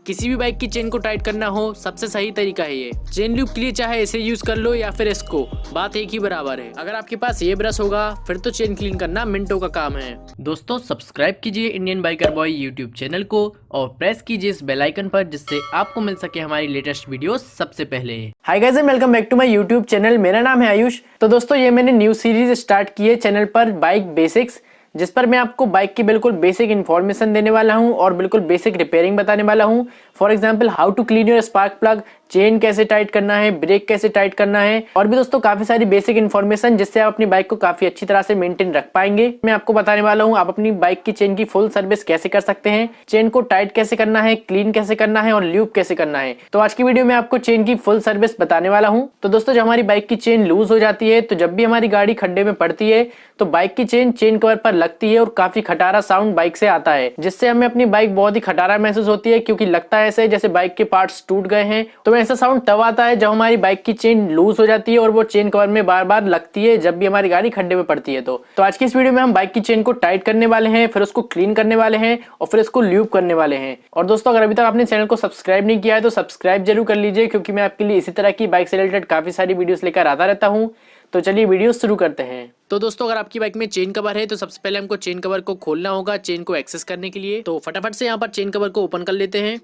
किसी भी बाइक की चेन को टाइट करना हो सबसे सही तरीका है ये। चेन लूप के लिए चाहे इसे यूज कर लो या फिर इसको, बात एक ही बराबर है। अगर आपके पास ये ब्रश होगा फिर तो चेन क्लीन करना मिनटों का काम है। दोस्तों सब्सक्राइब कीजिए Indian biker boy YouTube channel को और प्रेस कीजिए इस बेल आइकन पर, जिससे आपको मिल सके हमारी लेटेस्ट वीडियोस सबसे पहले। Hi guys and welcome back to my YouTube channel. मेरा नाम है आयुष। तो दोस्तों ये मैंने न्यू सीरीज स्टार्ट की है चैनल पर, बाइक बेसिक्स, जिस पर मैं आपको बाइक की बिल्कुल बेसिक इन्फॉर्मेशन देने वाला हूं और बिल्कुल बेसिक रिपेयरिंग बताने वाला हूं। For example how to clean your spark plug, chain कैसे टाइट करना है, ब्रेक कैसे टाइट करना है, और भी दोस्तों काफी सारी बेसिक इन्फॉर्मेशन जिससे आप अपनी बाइक को काफी अच्छी तरह से मेंटेन रख पाएंगे। मैं आपको बताने वाला हूं आप अपनी बाइक की चेन की फुल सर्विस कैसे कर सकते हैं, चेन को टाइट कैसे करना है, क्लीन कैसे करना है और ल्यूब कैसे करना है। तो आज की वीडियो में आपको चेन की फुल सर्विस बताने वाला हूं। तो दोस्तों जब हमारी बाइक की चेन लूज हो जाती है, तो जब भी हमारी गाड़ी खड्डे में पड़ती है तो बाइक की चेन कवर पर लगती है और काफी खटारा साउंड बाइक से आता है, जिससे हमें अपनी बाइक बहुत ही खटारा महसूस होती है, क्योंकि लगता है ऐसे जैसे बाइक के पार्ट्स टूट गए हैं। तो ऐसा साउंड तब आता है जब हमारी बाइक की चेन लूज हो जाती है और वो चेन कवर में बार बार लगती है जब भी हमारी गाड़ी खड्डे में पड़ती है। तो आज की इस वीडियो में हम बाइक की चेन को टाइट करने वाले हैं, फिर उसको क्लीन करने वाले हैं और फिर इसको ल्यूब करने वाले हैं। और दोस्तों अगर अभी तक आपने चैनल को सब्सक्राइब नहीं किया है तो सब्सक्राइब जरूर कर लीजिए, क्योंकि मैं आपके लिए इसी तरह की बाइक से रिलेटेड काफी सारी वीडियोस लेकर आता रहता हूँ। तो चलिए वीडियो शुरू करते हैं। तो दोस्तों अगर आपकी बाइक में चेन कवर है तो सबसे पहले हमको चेन कवर को खोलना होगा चेन को एक्सेस करने के लिए। तो फटाफट से यहाँ पर चेन कवर को ओपन कर लेते हैं।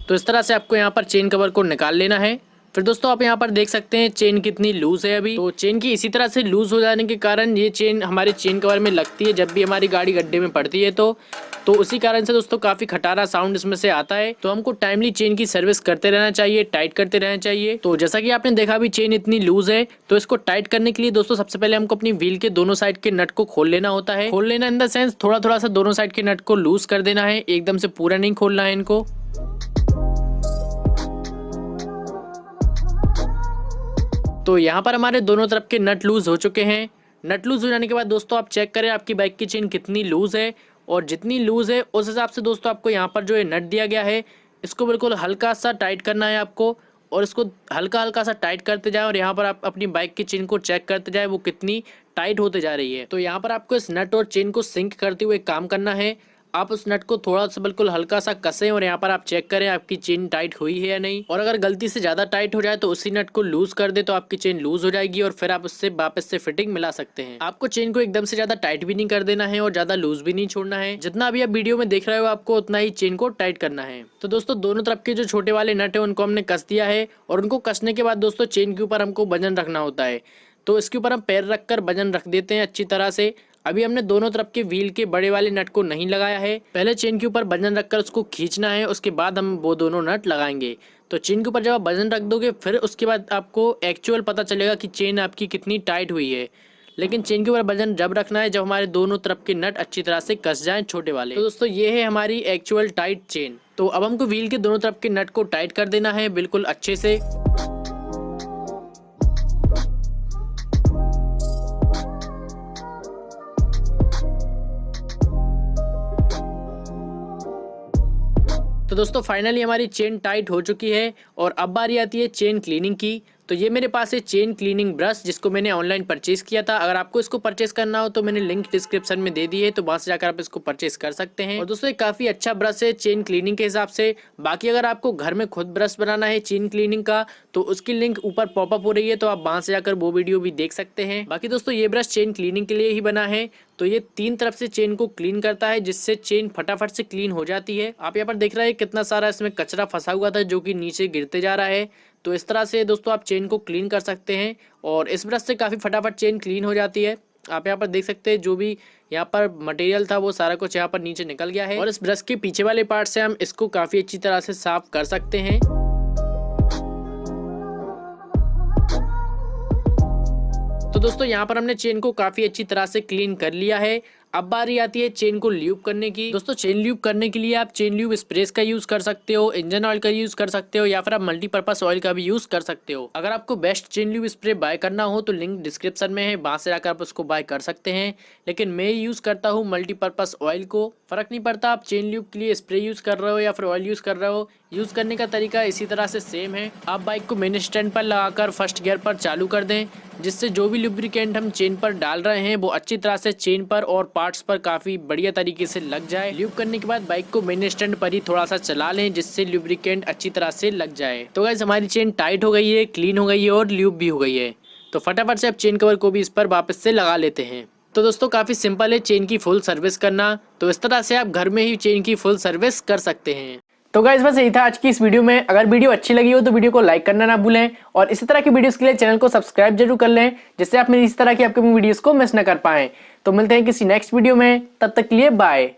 तो इस तरह से आपको यहाँ पर चेन कवर को निकाल लेना है। फिर दोस्तों आप यहाँ पर देख सकते हैं चेन कितनी लूज है अभी। तो चेन की इसी तरह से लूज हो जाने के कारण ये चेन हमारे चेन कवर में लगती है जब भी हमारी गाड़ी गड्ढे में पड़ती है। तो उसी कारण से दोस्तों काफी खटारा साउंड इसमें से आता है। तो हमको टाइमली चेन की सर्विस करते रहना चाहिए, टाइट करते रहना चाहिए। तो जैसा कि आपने देखा अभी चेन इतनी लूज है, तो इसको टाइट करने के लिए दोस्तों सबसे पहले हमको अपनी व्हील के दोनों साइड के नट को खोल लेना होता है। खोल लेना इन द सेंस थोड़ा थोड़ा सा दोनों साइड के नट को लूज कर देना है, एकदम से पूरा नहीं खोलना है इनको। तो यहाँ पर हमारे दोनों तरफ के नट लूज हो चुके हैं। नट लूज हो जाने के बाद दोस्तों आप चेक करें आपकी बाइक की चेन कितनी लूज है, और जितनी लूज है उस हिसाब से दोस्तों आपको यहाँ पर जो है नट दिया गया है इसको बिल्कुल हल्का सा टाइट करना है आपको, और इसको हल्का हल्का सा टाइट करते जाए और यहाँ पर आप अपनी बाइक की चेन को चेक करते जाए वो कितनी टाइट होते जा रही है। तो यहाँ पर आपको इस नट और चेन को सिंक करते हुए काम करना है। आप उस नट को थोड़ा सा बिल्कुल हल्का सा कसें और यहाँ पर आप चेक करें आपकी चेन टाइट हुई है या नहीं। और अगर गलती से ज़्यादा टाइट हो जाए तो उसी नट को लूज कर दे तो आपकी चेन लूज हो जाएगी और फिर आप उससे वापस से फिटिंग मिला सकते हैं। आपको चेन को एकदम से ज़्यादा टाइट भी नहीं कर देना है और ज़्यादा लूज भी नहीं छोड़ना है। जितना अभी आप वीडियो में देख रहे हो आपको उतना ही चेन को टाइट करना है। तो दोस्तों दोनों तरफ के जो छोटे वाले नट है उनको हमने कस दिया है, और उनको कसने के बाद दोस्तों चेन के ऊपर हमको वजन रखना होता है। तो इसके ऊपर हम पैर रखकर वजन रख देते हैं अच्छी तरह से। अभी हमने दोनों तरफ के व्हील के बड़े वाले नट को नहीं लगाया है, पहले चेन के ऊपर वजन रखकर उसको खींचना है, उसके बाद हम वो दोनों नट लगाएंगे। तो चेन के ऊपर जब आप वजन रख दोगे फिर उसके बाद आपको एक्चुअल पता चलेगा कि चेन आपकी कितनी टाइट हुई है। लेकिन चेन के ऊपर वजन जब रखना है जब हमारे दोनों तरफ के नट अच्छी तरह से कस जाएं छोटे वाले। तो दोस्तों ये है हमारी एक्चुअल टाइट चेन। तो अब हमको व्हील के दोनों तरफ के नट को टाइट कर देना है बिल्कुल अच्छे से। तो दोस्तों फाइनली हमारी चेन टाइट हो चुकी है और अब बारी आती है चेन क्लीनिंग की। तो ये मेरे पास है चेन क्लीनिंग ब्रश, जिसको मैंने ऑनलाइन परचेज किया था। अगर आपको इसको परचेज करना हो तो मैंने लिंक डिस्क्रिप्शन में दे दी है, तो वहां से जाकर आप इसको परचेज कर सकते हैं। और दोस्तों ये काफ़ी अच्छा ब्रश है चेन क्लीनिंग के हिसाब से। बाकी अगर आपको घर में खुद ब्रश बनाना है चेन क्लीनिंग का तो उसकी लिंक ऊपर पॉपअप हो रही है, तो आप वहां से जाकर वो वीडियो भी देख सकते हैं। बाकी दोस्तों ये ब्रश चेन क्लीनिंग के लिए ही बना है। तो ये 3 तरफ से चेन को क्लीन करता है, जिससे चेन फटाफट से क्लीन हो जाती है। आप यहाँ पर देख रहे हैं कितना सारा इसमें कचरा फंसा हुआ था जो कि नीचे गिरते जा रहा है। तो इस तरह से दोस्तों आप चेन को क्लीन कर सकते हैं और इस ब्रश से काफ़ी फटाफट चेन क्लीन हो जाती है। आप यहाँ पर देख सकते हैं जो भी यहाँ पर मटेरियल था वो सारा कुछ यहाँ पर नीचे निकल गया है, और इस ब्रश के पीछे वाले पार्ट से हम इसको काफ़ी अच्छी तरह से साफ कर सकते हैं। तो दोस्तों यहाँ पर हमने चेन को काफ़ी अच्छी तरह से क्लीन कर लिया है। अब बारी आती है चेन को ल्यूब करने की। दोस्तों चेन ल्यूब करने के लिए आप चेन ल्यूब स्प्रेस का यूज कर सकते हो, इंजन ऑयल का यूज कर सकते हो, या फिर आप मल्टीपर्पस ऑयल का भी यूज कर सकते हो। अगर आपको best chain lube spray buy करना हो तो लिंक डिस्क्रिप्शन में है, वहां से जाकर आप उसको बाय कर सकते हैं। लेकिन मैं यूज करता हूँ मल्टीपर्पस ऑयल को। फर्क नहीं पड़ता आप चेन ल्यूब के लिए स्प्रे यूज कर रहे हो या फिर ऑयल यूज कर रहे हो, यूज करने का तरीका इसी तरह से सेम है। आप बाइक को मेन स्टैंड पर लगाकर फर्स्ट गियर पर चालू कर दें, जिससे जो भी लुब्रिकेंट हम चेन पर डाल रहे हैं वो अच्छी तरह से चेन पर और पार्ट्स पर काफी बढ़िया तरीके से लग जाए। ल्यूब करने के बाद बाइक को मेन स्टैंड पर ही थोड़ा सा चला लें जिससे लुब्रिकेंट अच्छी तरह से लग जाए। तो गाइस हमारी चेन टाइट हो गई है, क्लीन हो गई है और ल्यूब भी हो गई है। तो फटाफट से अब चेन कवर को भी इस पर वापस से लगा लेते हैं। तो दोस्तों काफ़ी सिंपल है चेन की फुल सर्विस करना। तो इस तरह से आप घर में ही चेन की फुल सर्विस कर सकते हैं। तो गाइस बस यही था आज की इस वीडियो में। अगर वीडियो अच्छी लगी हो तो वीडियो को लाइक करना ना भूलें और इसी तरह की वीडियोस के लिए चैनल को सब्सक्राइब जरूर कर लें जिससे आप मेरी इस तरह की अपकमिंग वीडियोस को मिस न कर पाएं। तो मिलते हैं किसी नेक्स्ट वीडियो में, तब तक के लिए बाय।